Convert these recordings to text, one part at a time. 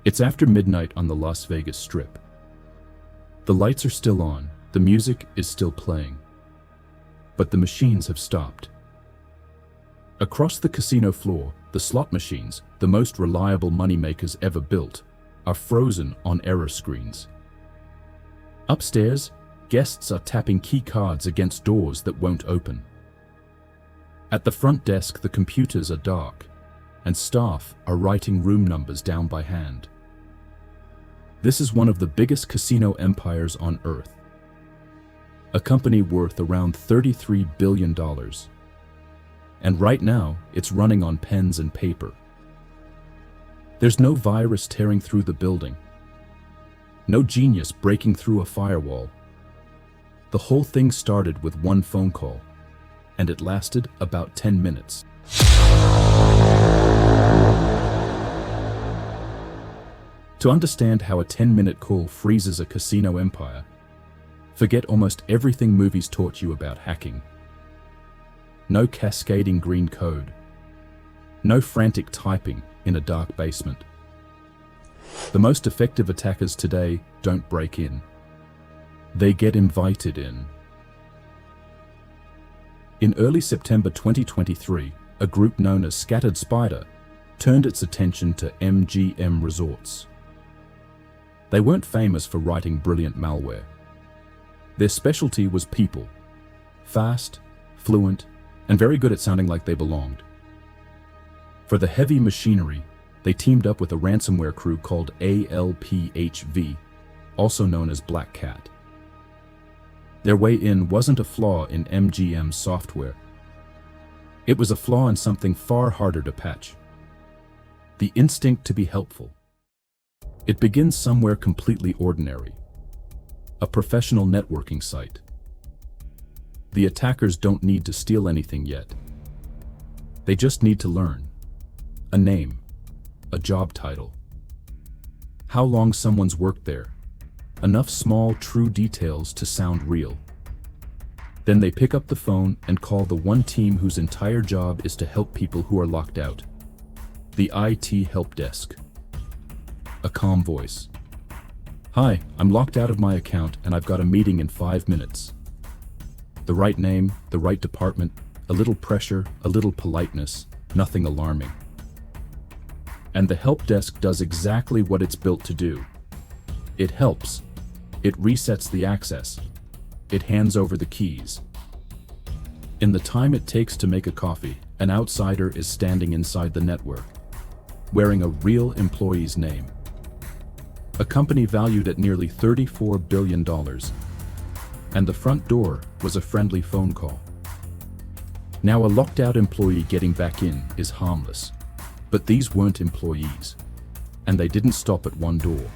It's after midnight on the Las Vegas Strip. The lights are still on, the music is still playing. But the machines have stopped. Across the casino floor, the slot machines, the most reliable moneymakers ever built, are frozen on error screens. Upstairs, guests are tapping key cards against doors that won't open. At the front desk, the computers are dark, and staff are writing room numbers down by hand. This is one of the biggest casino empires on Earth. A company worth around $33 billion. And right now, it's running on pens and paper. There's no virus tearing through the building. No genius breaking through a firewall. The whole thing started with one phone call, and it lasted about 10 minutes. To understand how a 10-minute call freezes a casino empire, forget almost everything movies taught you about hacking. No cascading green code. No frantic typing in a dark basement. The most effective attackers today don't break in. They get invited in. In early September 2023, a group known as Scattered Spider turned its attention to MGM Resorts. They weren't famous for writing brilliant malware. Their specialty was people. Fast, fluent, and very good at sounding like they belonged. For the heavy machinery, they teamed up with a ransomware crew called ALPHV, also known as Black Cat. Their way in wasn't a flaw in MGM's software. It was a flaw in something far harder to patch. The instinct to be helpful. It begins somewhere completely ordinary. A professional networking site. The attackers don't need to steal anything yet. They just need to learn. A name. A job title. How long someone's worked there. Enough small, true details to sound real. Then they pick up the phone and call the one team whose entire job is to help people who are locked out. The IT help desk. A calm voice. Hi, I'm locked out of my account and I've got a meeting in 5 minutes. The right name, the right department, a little pressure, a little politeness, nothing alarming. And the help desk does exactly what it's built to do. It helps. It resets the access. It hands over the keys. In the time it takes to make a coffee, an outsider is standing inside the network, wearing a real employee's name. A company valued at nearly $34 billion. And the front door was a friendly phone call. Now a locked-out employee getting back in is harmless. But these weren't employees. And they didn't stop at one door.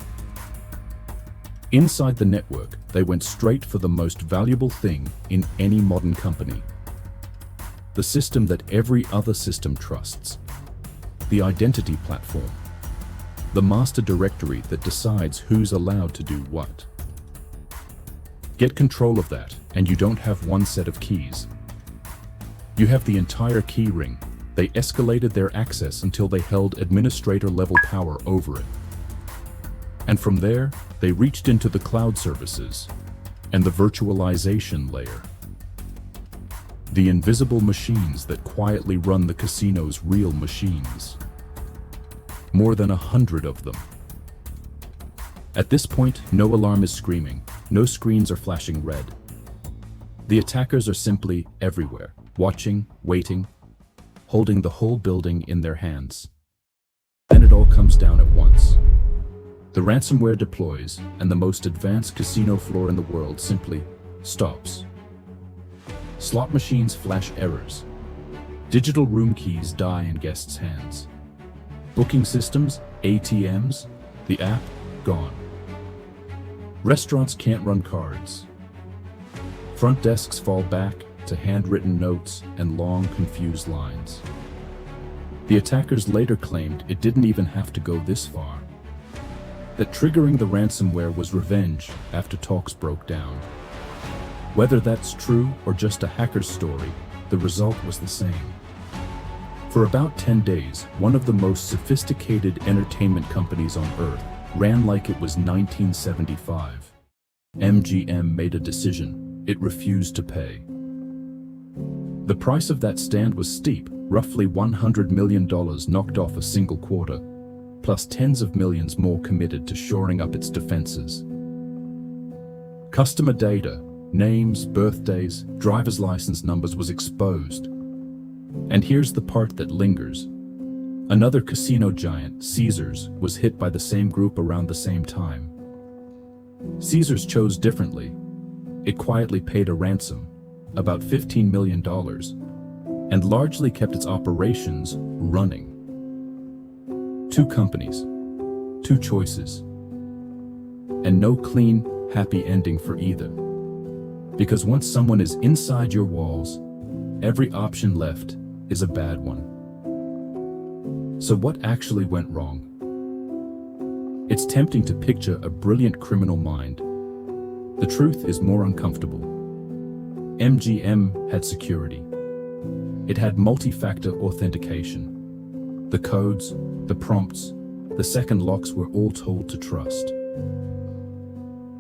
Inside the network, they went straight for the most valuable thing in any modern company. The system that every other system trusts. The identity platform. The master directory that decides who's allowed to do what. Get control of that, and you don't have one set of keys. You have the entire key ring. They escalated their access until they held administrator-level power over it. And from there, they reached into the cloud services and the virtualization layer. The invisible machines that quietly run the casino's real machines. More than 100 of them. At this point, no alarm is screaming, no screens are flashing red. The attackers are simply everywhere, watching, waiting, holding the whole building in their hands. Then it all comes down at once. The ransomware deploys, and the most advanced casino floor in the world simply stops. Slot machines flash errors. Digital room keys die in guests' hands. Booking systems, ATMs, the app, gone. Restaurants can't run cards. Front desks fall back to handwritten notes and long, confused lines. The attackers later claimed it didn't even have to go this far. That triggering the ransomware was revenge after talks broke down. Whether that's true or just a hacker's story, the result was the same. For about 10 days, one of the most sophisticated entertainment companies on Earth ran like it was 1975. MGM made a decision. It refused to pay. The price of that stand was steep, roughly $100 million knocked off a single quarter, plus tens of millions more committed to shoring up its defenses. Customer data, names, birthdays, driver's license numbers was exposed. And here's the part that lingers. Another casino giant, Caesars, was hit by the same group around the same time. Caesars chose differently. It quietly paid a ransom, about $15 million, and largely kept its operations running. Two companies, two choices, and no clean, happy ending for either. Because once someone is inside your walls, every option left is a bad one. So what actually went wrong? It's tempting to picture a brilliant criminal mind. The truth is more uncomfortable. MGM had security. It had multi-factor authentication. The codes, the prompts, the second locks were all told to trust.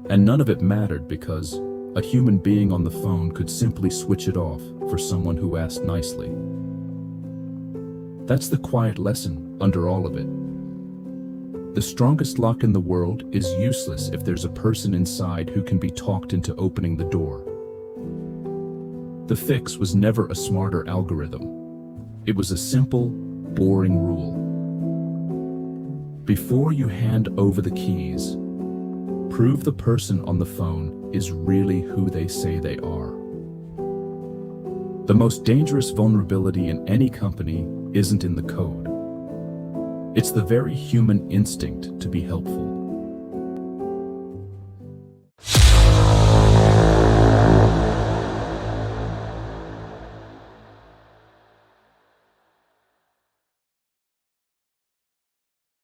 And none of it mattered because a human being on the phone could simply switch it off for someone who asked nicely. That's the quiet lesson under all of it. The strongest lock in the world is useless if there's a person inside who can be talked into opening the door. The fix was never a smarter algorithm. It was a simple, boring rule. Before you hand over the keys, prove the person on the phone is really who they say they are. The most dangerous vulnerability in any company isn't in the code. It's the very human instinct to be helpful.